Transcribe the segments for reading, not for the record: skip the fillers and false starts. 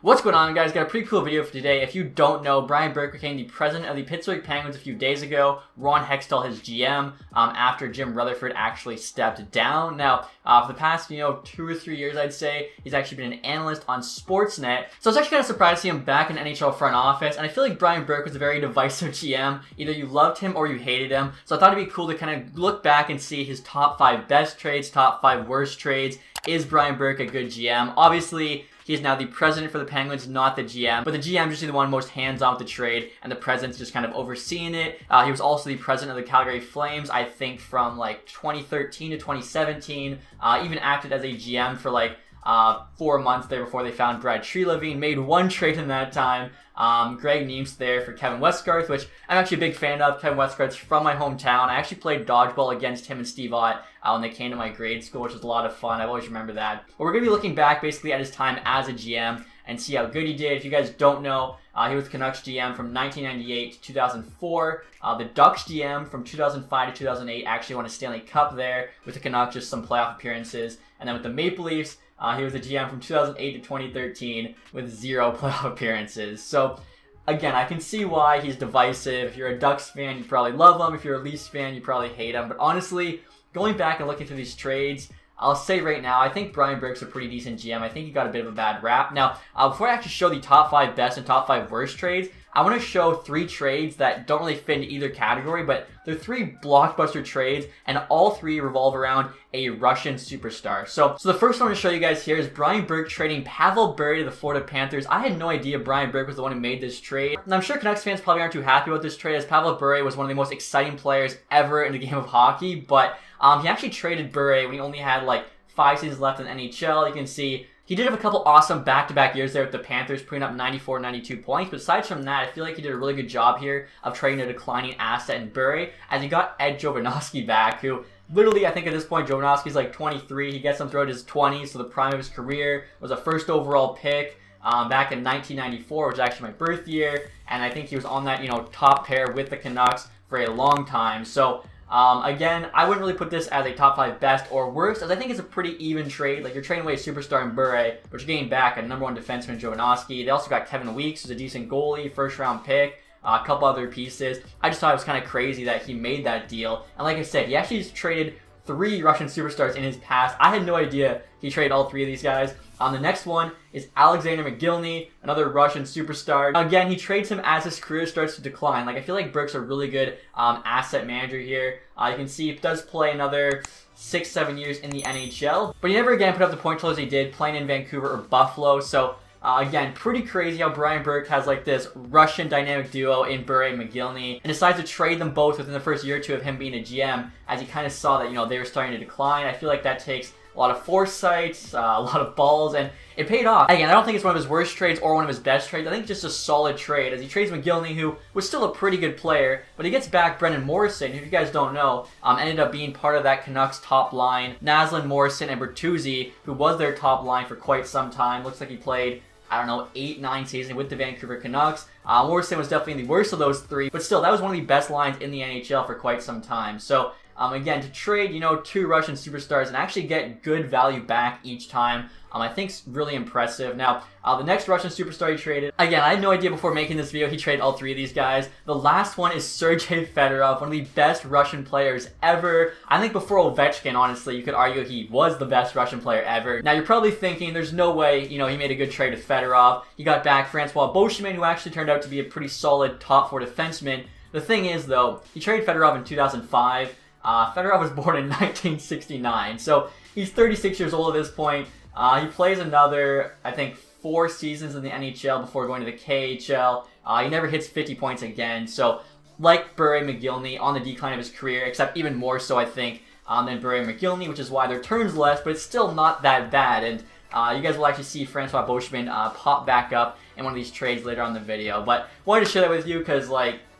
What's going on, guys? Got a pretty cool video for today. If you don't know, Brian Burk became the president of the Pittsburgh Penguins a few days ago. Ron Hextall, his GM, after Jim Rutherford actually stepped down. Now, for the past, 2 or 3 years, I'd say, he's actually been an analyst on Sportsnet. So I was actually kind of surprised to see him back in NHL front office, and I feel like Brian Burk was a very divisive GM. Either you loved him or you hated him. So I thought it'd be cool to kind of look back and see his top 5 best trades, top 5 worst trades. Is Brian Burk a good GM? Obviously, he is now the president for the Penguins, not the GM. But the GM is usually the one most hands-on with the trade, and the president's just kind of overseeing it. He was also the president of the Calgary Flames, I think, from like 2013 to 2017. Even acted as a GM for like 4 months there before they found Brad Treliving. Made one trade in that time. Greg Neem's there for Kevin Westgarth, which I'm actually a big fan of. Kevin Westgarth's from my hometown. I actually played dodgeball against him and Steve Ott when they came to my grade school, which was a lot of fun. I always remember that. But we're going to be looking back basically at his time as a GM and see how good he did. If you guys don't know, he was Canucks GM from 1998 to 2004. The Ducks GM from 2005 to 2008 actually won a Stanley Cup there with the Canucks, just some playoff appearances. And then with the Maple Leafs, he was the GM from 2008 to 2013 with 0 playoff appearances. So, again, I can see why he's divisive. If you're a Ducks fan, you probably love him. If you're a Leafs fan, you probably hate him. But honestly, going back and looking through these trades, I'll say right now, I think Brian Burk's a pretty decent GM. I think he got a bit of a bad rap. Now, before I actually show the top 5 best and top 5 worst trades, I want to show 3 trades that don't really fit into either category, but they're 3 blockbuster trades, and all 3 revolve around a Russian superstar. So the first one to show you guys here is Brian Burk trading Pavel Bure to the Florida Panthers. I had no idea Brian Burk was the one who made this trade. And I'm sure Canucks fans probably aren't too happy about this trade, as Pavel Bure was one of the most exciting players ever in the game of hockey, but he actually traded Bure when he only had like 5 seasons left in the NHL. You can see he did have a couple awesome back-to-back years there with the Panthers, putting up 94, 92 points. But aside from that, I feel like he did a really good job here of trading a declining asset in Bure, as he got Ed Jovanovski back, who literally, I think at this point, Jovanovski's like 23. He gets him throughout his 20s, so the prime of his career. Was a first overall pick back in 1994, which was actually my birth year. And I think he was on that, top pair with the Canucks for a long time. So again, I wouldn't really put this as a top 5 best or worst, as I think it's a pretty even trade. Like, you're trading away a superstar in Bure, but you're getting back a #1 defenseman, Jovanovski. They also got Kevin Weeks, who's a decent goalie, first-round pick, a couple other pieces. I just thought it was kind of crazy that he made that deal. And like I said, he actually just traded 3 Russian superstars in his past. I had no idea he traded all 3 of these guys. The next one is Alexander McGillney, another Russian superstar. Again, he trades him as his career starts to decline. Like, I feel like Burke's a really good asset manager here. You can see he does play another 6-7 years in the NHL, but he never again put up the point totals he did playing in Vancouver or Buffalo. So again, pretty crazy how Brian Burk has like this Russian dynamic duo in Bure and McGillney, and decides to trade them both within the first year or 2 of him being a GM, as he kind of saw that they were starting to decline. I feel like that takes a lot of foresight, a lot of balls, and it paid off. Again, I don't think it's one of his worst trades or one of his best trades. I think just a solid trade, as he trades McGillney, who was still a pretty good player, but he gets back Brendan Morrison, who, if you guys don't know, ended up being part of that Canucks top line. Naslund, Morrison, and Bertuzzi, who was their top line for quite some time. Looks like he played, 8-9 seasons with the Vancouver Canucks. Morrison was definitely the worst of those 3, but still, that was one of the best lines in the NHL for quite some time. So, again, to trade, 2 Russian superstars and actually get good value back each time, I think is really impressive. Now, the next Russian superstar he traded, again, I had no idea before making this video he traded all 3 of these guys. The last one is Sergei Fedorov, one of the best Russian players ever. I think before Ovechkin, honestly, you could argue he was the best Russian player ever. Now, you're probably thinking there's no way, he made a good trade with Fedorov. He got back Francois Beauchemin, who actually turned out to be a pretty solid top 4 defenseman. The thing is, though, he traded Fedorov in 2005. Fedorov was born in 1969, so he's 36 years old at this point. He plays another, I think, 4 seasons in the NHL before going to the KHL. He never hits 50 points again, so like Bure and McGillney, on the decline of his career, except even more so, I think, than Bure and McGillney, which is why their turn's less, but it's still not that bad. And you guys will actually see Francois Beauchemin pop back up in one of these trades later on in the video. But wanted to share that with you because,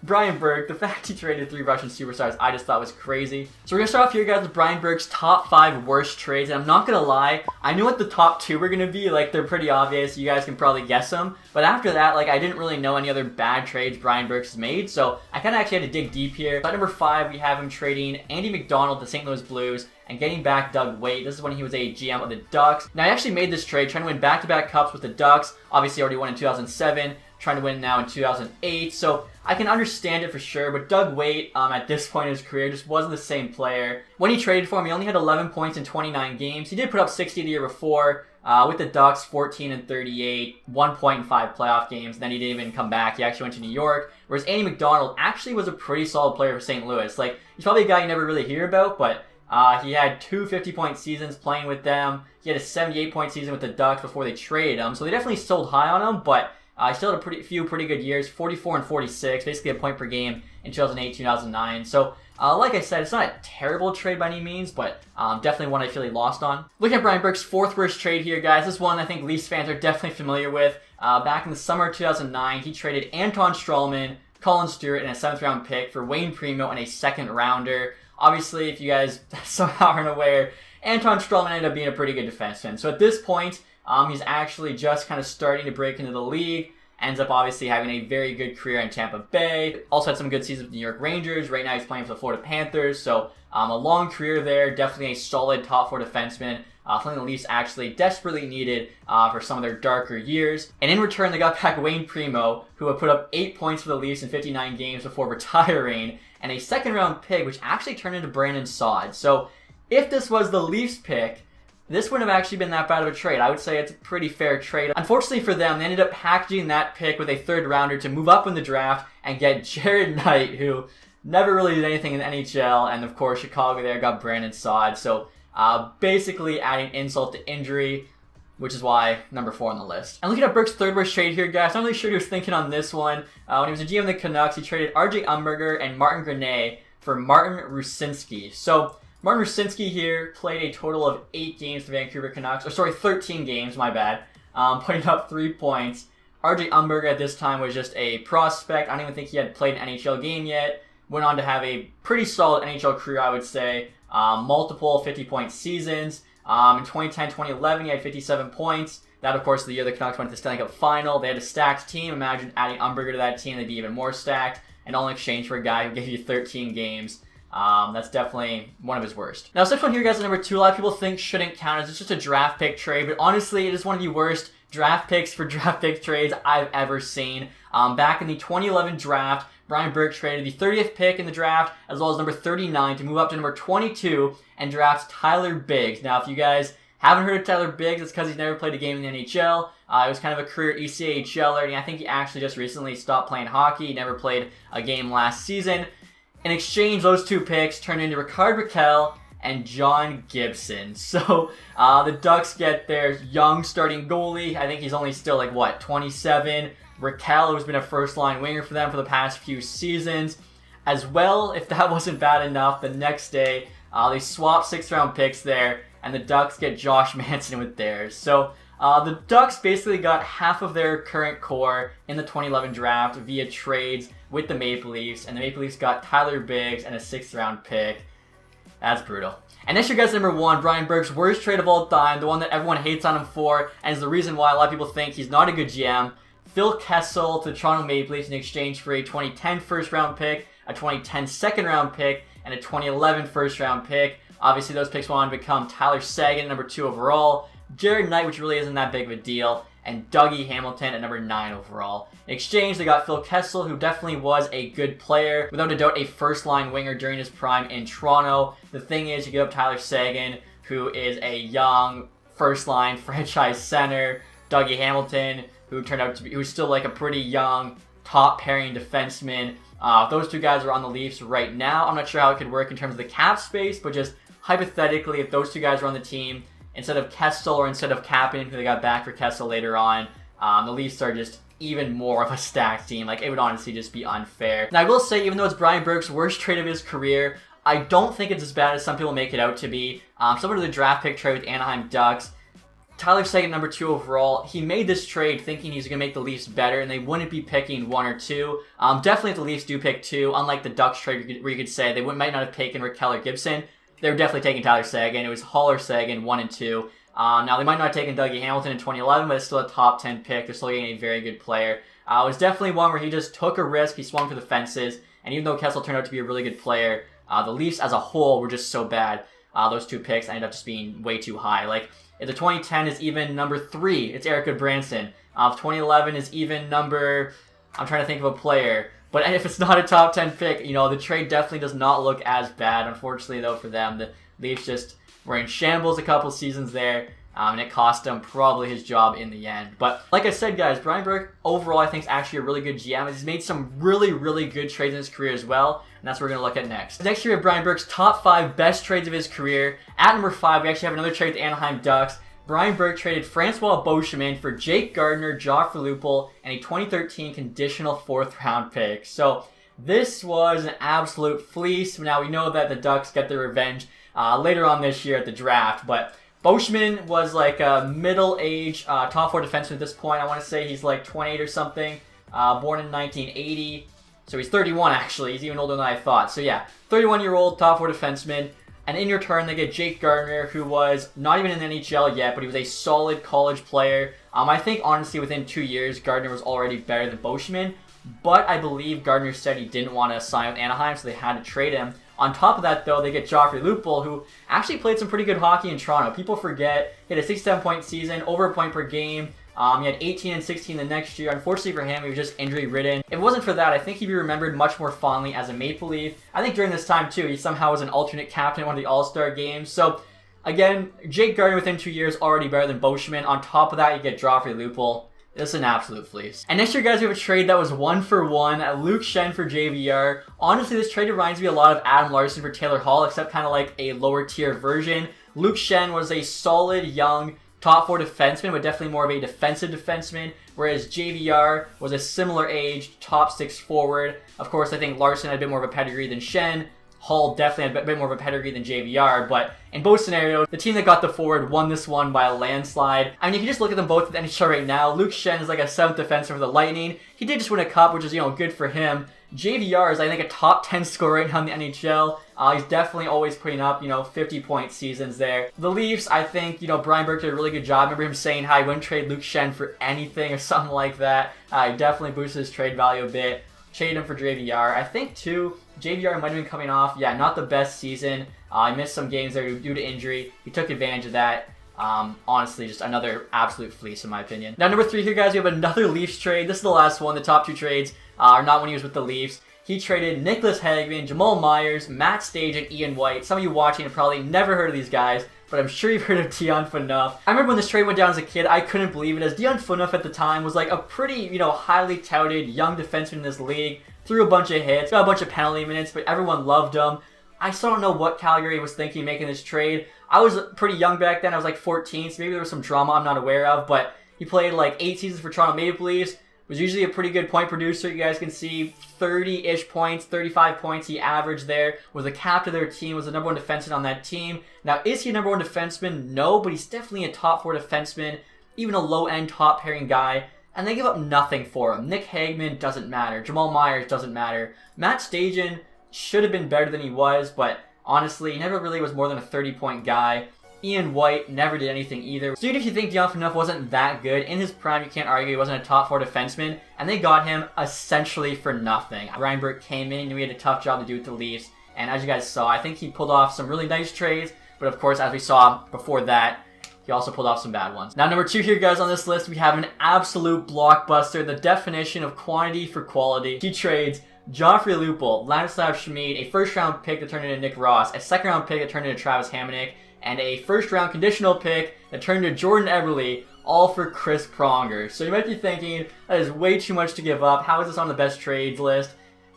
Brian Burk, the fact he traded 3 Russian superstars, I just thought was crazy. So we're going to start off here, guys, with Brian Burk's top 5 worst trades. And I'm not going to lie, I knew what the top 2 were going to be. Like, they're pretty obvious. You guys can probably guess them. But after that, like, I didn't really know any other bad trades Brian Burk's made. So I kind of actually had to dig deep here. At number 5, we have him trading Andy McDonald to St. Louis Blues and getting back Doug Weight. This is when he was a GM of the Ducks. Now, I actually made this trade trying to win back-to-back cups with the Ducks. Obviously, already won in 2007. Trying to win now in 2008, so I can understand it for sure, but Doug Weight, at this point in his career, just wasn't the same player. When he traded for him, he only had 11 points in 29 games. He did put up 60 the year before, with the Ducks, 14 and 38, 1 point in 5 playoff games, then he didn't even come back. He actually went to New York, whereas Andy McDonald actually was a pretty solid player for St. Louis. Like, he's probably a guy you never really hear about, but he had 2 50-point seasons playing with them. He had a 78-point season with the Ducks before they traded him, so they definitely sold high on him, but he still had a few pretty good years, 44 and 46, basically a point per game in 2008, 2009. So, like I said, it's not a terrible trade by any means, but definitely one I feel he lost on. Looking at Brian Burk's 4th worst trade here, guys, this one I think Leafs fans are definitely familiar with. Back in the summer of 2009, he traded Anton Stralman, Colin Stewart, and a 7th round pick for Wayne Primo and a 2nd rounder. Obviously, if you guys somehow aren't aware, Anton Stralman ended up being a pretty good defenseman. So at this point, he's actually just kind of starting to break into the league. Ends up obviously having a very good career in Tampa Bay. Also had some good seasons with the New York Rangers. Right now he's playing for the Florida Panthers. So a long career there. Definitely a solid top 4 defenseman. Something the Leafs actually desperately needed for some of their darker years. And in return, they got back Wayne Primo, who had put up 8 points for the Leafs in 59 games before retiring, and a 2nd round pick, which actually turned into Brandon Saad. So if this was the Leafs pick, this wouldn't have actually been that bad of a trade. I would say it's a pretty fair trade. Unfortunately for them, they ended up packaging that pick with a 3rd rounder to move up in the draft and get Jared Knight, who never really did anything in the NHL, and of course Chicago there got Brandon Saad. So basically adding insult to injury, which is why number 4 on the list. And looking at Burke's 3rd worst trade here, guys, I'm not really sure what he was thinking on this one. When he was a GM of the Canucks, he traded RJ Umberger and Martin Grenet for Martin Rucinski. So Martin Rucinski here played a total of 8 games for Vancouver Canucks. 13 games, my bad. Putting up 3 points. RJ Umberger at this time was just a prospect. I don't even think he had played an NHL game yet. Went on to have a pretty solid NHL career, I would say. Multiple 50-point seasons. In 2010-2011, he had 57 points. That, of course, the year the Canucks went to the Stanley Cup Final. They had a stacked team. Imagine adding Umberger to that team. They'd be even more stacked. And all in exchange for a guy who gave you 13 games. That's definitely one of his worst. Now, this next one here, guys, at number 2, a lot of people think shouldn't count as it's just a draft pick trade, but honestly, it is one of the worst draft picks for draft pick trades I've ever seen. Back in the 2011 draft, Brian Burk traded the 30th pick in the draft, as well as number 39, to move up to number 22 and draft Tyler Biggs. Now, if you guys haven't heard of Tyler Biggs, it's because he's never played a game in the NHL. He was kind of a career ECHLer, and I think he actually just recently stopped playing hockey. He never played a game last season. In exchange, those 2 picks turned into Rickard Rakell and John Gibson. So the Ducks get their young starting goalie. I think he's only still 27. Rakell, who's been a first-line winger for them for the past few seasons. As well, if that wasn't bad enough, the next day they swap 6th-round picks there, and the Ducks get Josh Manson with theirs. So the Ducks basically got half of their current core in the 2011 draft via trades with the Maple Leafs, and the Maple Leafs got Tyler Biggs and a 6th-round pick. That's brutal. And next year, guys, number 1, Brian Burk's worst trade of all time, the one that everyone hates on him for, and is the reason why a lot of people think he's not a good GM. Phil Kessel to the Toronto Maple Leafs in exchange for a 2010 1st-round pick, a 2010 2nd-round pick, and a 2011 1st-round pick. Obviously, those picks went on to become Tyler Seguin, number 2 overall, Jared Knight, which really isn't that big of a deal, and Dougie Hamilton at number 9 overall. In exchange, they got Phil Kessel, who definitely was a good player. Without a doubt, a first-line winger during his prime in Toronto. The thing is, you give up Tyler Seguin, who is a young first-line franchise center. Dougie Hamilton, who turned out to be, who's still a pretty young, top-pairing defenseman. Those 2 guys are on the Leafs right now. I'm not sure how it could work in terms of the cap space, but just hypothetically, if those 2 guys were on the team, instead of Kessel or instead of Kapanen, who they got back for Kessel later on, the Leafs are just even more of a stacked team. It would honestly just be unfair. Now, I will say, even though it's Brian Burk's worst trade of his career, I don't think it's as bad as some people make it out to be. Similar to the draft pick trade with Anaheim Ducks, Tyler Seguin, number 2 overall. He made this trade thinking he's going to make the Leafs better, and they wouldn't be picking 1 or 2. Definitely if the Leafs do pick 2, unlike the Ducks trade where you could say they might not have taken Rakell or Gibson, they were definitely taking Tyler Seguin. It was Hall or Seguin, 1 and 2. Now, they might not have taken Dougie Hamilton in 2011, but it's still a top 10 pick. They're still getting a very good player. It was definitely one where he just took a risk, he swung for the fences, and even though Kessel turned out to be a really good player, the Leafs as a whole were just so bad. Those 2 picks ended up just being way too high. Like, if the 2010 is even number 3, it's Eric Goodbranson. If 2011 is even number... I'm trying to think of a player. But if it's not a top 10 pick, you know, the trade definitely does not look as bad. Unfortunately, though, for them, the Leafs just were in shambles a couple seasons there. And it cost him probably his job in the end. But like I said, guys, Brian Burk, overall, I think is actually a really good GM. He's made some really, really good trades in his career as well. And that's what we're going to look at next. Next year, we have Brian Burk's top 5 best trades of his career. At number 5, we actually have another trade with the Anaheim Ducks. Brian Burk traded Francois Beauchemin for Jake Gardiner, Joffrey Lupul, and a 2013 conditional 4th round pick. So this was an absolute fleece. Now, we know that the Ducks get their revenge later on this year at the draft, but Beauchemin was like a middle-aged top 4 defenseman at this point. I want to say he's like 28 or something, born in 1980. So he's 31 actually. He's even older than I thought. So yeah, 31-year-old top 4 defenseman. And in return, they get Jake Gardiner, who was not even in the NHL yet, but he was a solid college player. I think honestly within 2 years, Gardiner was already better than Beauchemin. But I believe Gardiner said he didn't want to sign with Anaheim, so they had to trade him. On top of that, though, they get Joffrey Lupul, who actually played some pretty good hockey in Toronto. People forget, he had a 67-point season, over a point per game. He had 18 and 16 the next year. Unfortunately for him, he was just injury-ridden. If it wasn't for that, I think he'd be remembered much more fondly as a Maple Leaf. I think during this time, too, he somehow was an alternate captain in one of the All-Star games. So, again, Jake Gardiner within 2 years already better than Beauchemin. On top of that, you get Joffrey Lupul. This is an absolute fleece. And next year, guys, we have a trade that was 1-for-1. Luke Schenn for JVR. Honestly, this trade reminds me a lot of Adam Larson for Taylor Hall, except kind of like a lower tier version. Luke Schenn was a solid, young, top 4 defenseman, but definitely more of a defensive defenseman, whereas JVR was a similar age, top 6 forward. Of course, I think Larson had a bit more of a pedigree than Schenn. Hall definitely had a bit more of a pedigree than JVR, but in both scenarios, the team that got the forward won this one by a landslide. I mean, if you just look at them both at the NHL right now, Luke Schenn is like a 7th defenseman for the Lightning. He did just win a cup, which is, you know, good for him. JVR is, I think, a top 10 scorer right now in the NHL. He's definitely always putting up, you know, 50-point seasons there. The Leafs, I think, you know, Brian Burk did a really good job. I remember him saying how he wouldn't trade Luke Schenn for anything or something like that. He definitely boosted his trade value a bit. Traded him for JVR. I think, too, JVR might have been coming off, yeah, not the best season. He missed some games there due to injury. He took advantage of that. Honestly, just another absolute fleece in my opinion. Now, number 3 here, guys, we have another Leafs trade. This is the last one. The top 2 trades are not when he was with the Leafs. He traded Nicholas Hagman, Jamal Myers, Matt Stage, and Ian White. Some of you watching have probably never heard of these guys, but I'm sure you've heard of Dion Phaneuf. I remember when this trade went down as a kid, I couldn't believe it, as Dion Phaneuf at the time was like a pretty, you know, highly touted young defenseman in this league. Threw a bunch of hits, got a bunch of penalty minutes, but everyone loved him. I still don't know what Calgary was thinking making this trade. I was pretty young back then. I was like 14, so maybe there was some drama I'm not aware of, but he played like 8 seasons for Toronto Maple Leafs. Was usually a pretty good point producer. You guys can see 30-ish points, 35 points he averaged there. Was the captain of their team, was the number 1 defenseman on that team. Now, is he a number 1 defenseman? No, but he's definitely a top 4 defenseman, even a low-end top pairing guy. And they give up nothing for him. Nick Hagman doesn't matter. Jamal Myers doesn't matter. Matt Stajan should have been better than he was, but honestly, he never really was more than a 30-point guy. Ian White never did anything either. So even if you think Dion Phaneuf wasn't that good, in his prime, you can't argue he wasn't a top 4 defenseman, and they got him essentially for nothing. Brian Burk came in, knew he had a tough job to do with the Leafs, and as you guys saw, I think he pulled off some really nice trades, but of course, as we saw before that, he also pulled off some bad ones. Now, number 2 here, guys, on this list, we have an absolute blockbuster, the definition of quantity for quality. He trades Joffrey Lupul, Ladislav Schmid, a first-round pick that turned into Nick Ross, a second-round pick that turned into Travis Hamonic, and a first-round conditional pick that turned into Jordan Eberle, all for Chris Pronger. So you might be thinking, that is way too much to give up. How is this on the best trades list?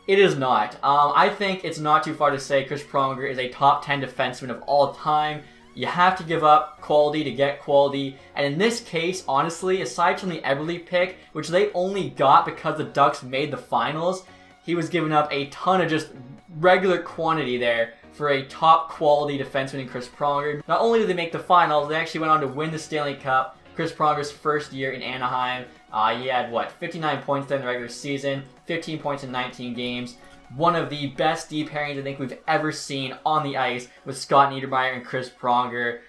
It is not. I think it's not too far to say Chris Pronger is a top 10 defenseman of all time. You have to give up quality to get quality. And in this case, honestly, aside from the Eberle pick, which they only got because the Ducks made the finals, he was giving up a ton of just regular quantity there for a top quality defenseman in Chris Pronger. Not only did they make the finals, they actually went on to win the Stanley Cup. Chris Pronger's first year in Anaheim, he had 59 points during the regular season, 15 points in 19 games. One of the best deep pairings I think we've ever seen on the ice with Scott Niedermayer and Chris Pronger.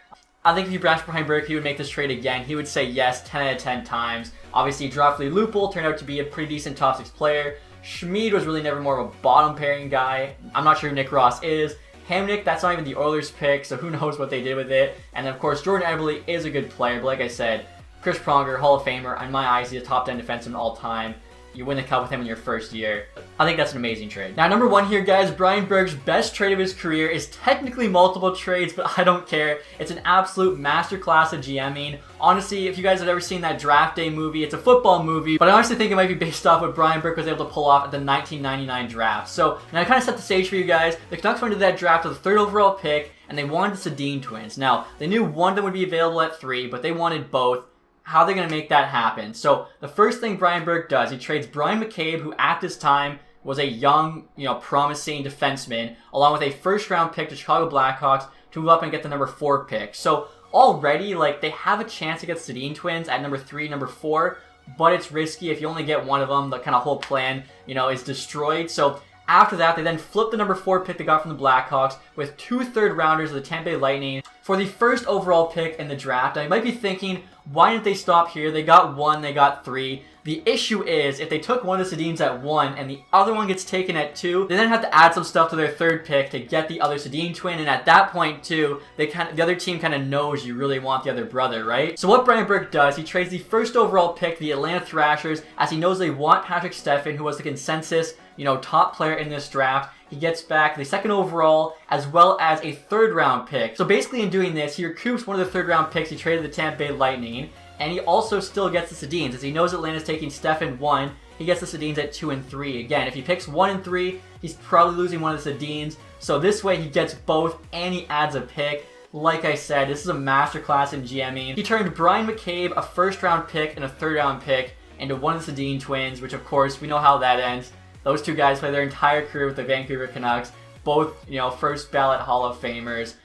I think if you asked Brian Burk, he would make this trade again. He would say yes 10 out of 10 times. Obviously, Joffrey Lupul turned out to be a pretty decent top 6 player. Schmid was really never more of a bottom pairing guy. I'm not sure who Nick Ross is. Hamnick, that's not even the Oilers pick, so who knows what they did with it. And of course, Jordan Eberle is a good player, but like I said, Chris Pronger, Hall of Famer, in my eyes, he's a top 10 defenseman all time. You win the cup with him in your first year. I think that's an amazing trade. Now, number 1 here, guys, Brian Burke's best trade of his career is technically multiple trades, but I don't care. It's an absolute masterclass of GMing. Honestly, if you guys have ever seen that Draft Day movie, it's a football movie, but I honestly think it might be based off what Brian Burke was able to pull off at the 1999 draft. So, now I kind of set the stage for you guys. The Canucks went into that draft with the 3rd overall pick, and they wanted the Sedin Twins. Now, they knew one of them would be available at 3, but they wanted both. How are they going to make that happen? So the first thing Brian Burk does, he trades Brian McCabe, who at this time was a young, promising defenseman, along with a first-round pick to Chicago Blackhawks to move up and get the number 4 pick. So already, they have a chance against Sedin Twins at number 3, number 4, but it's risky. If you only get one of them, the kind of whole plan, is destroyed. So after that, they then flip the number 4 pick they got from the Blackhawks with 2 third-rounders of the Tampa Bay Lightning for the first overall pick in the draft. Now, you might be thinking, why didn't they stop here? They got 1, they got 3. The issue is, if they took one of the Sedins at 1 and the other one gets taken at 2, they then have to add some stuff to their 3rd pick to get the other Sedin twin, and at that point, too, the other team kind of knows you really want the other brother, right? So what Brian Burke does, he trades the first overall pick to the Atlanta Thrashers, as he knows they want Patrick Steffen, who was the consensus, top player in this draft. He gets back the 2nd overall, as well as a 3rd round pick. So basically in doing this, he recoups one of the 3rd round picks he traded to the Tampa Bay Lightning, and he also still gets the Sedins. As he knows Atlanta's taking Steffen 1, he gets the Sedins at 2 and 3. Again, if he picks 1 and 3, he's probably losing one of the Sedins. So this way he gets both, and he adds a pick. Like I said, this is a masterclass in GMing. He turned Brian McCabe, a 1st round pick and a 3rd round pick, into one of the Sedin twins, which of course, we know how that ends. Those 2 guys play their entire career with the Vancouver Canucks, both, first ballot Hall of Famers.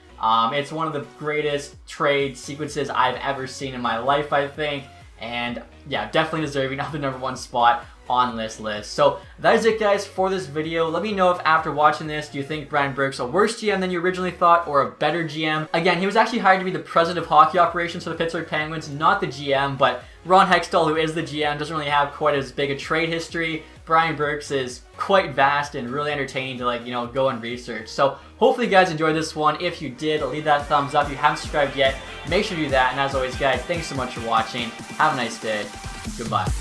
It's one of the greatest trade sequences I've ever seen in my life, I think. And yeah, definitely deserving of the number 1 spot on this list. So that is it, guys, for this video. Let me know if after watching this, do you think Brian Burke's a worse GM than you originally thought, or a better GM? Again, he was actually hired to be the president of hockey operations for the Pittsburgh Penguins, not the GM, but Ron Hextall, who is the GM, doesn't really have quite as big a trade history. Brian Burke's is quite vast and really entertaining to go and research. So hopefully you guys enjoyed this one. If you did, leave that thumbs up. If you haven't subscribed yet, make sure to do that. And as always, guys, thanks so much for watching. Have a nice day. Goodbye.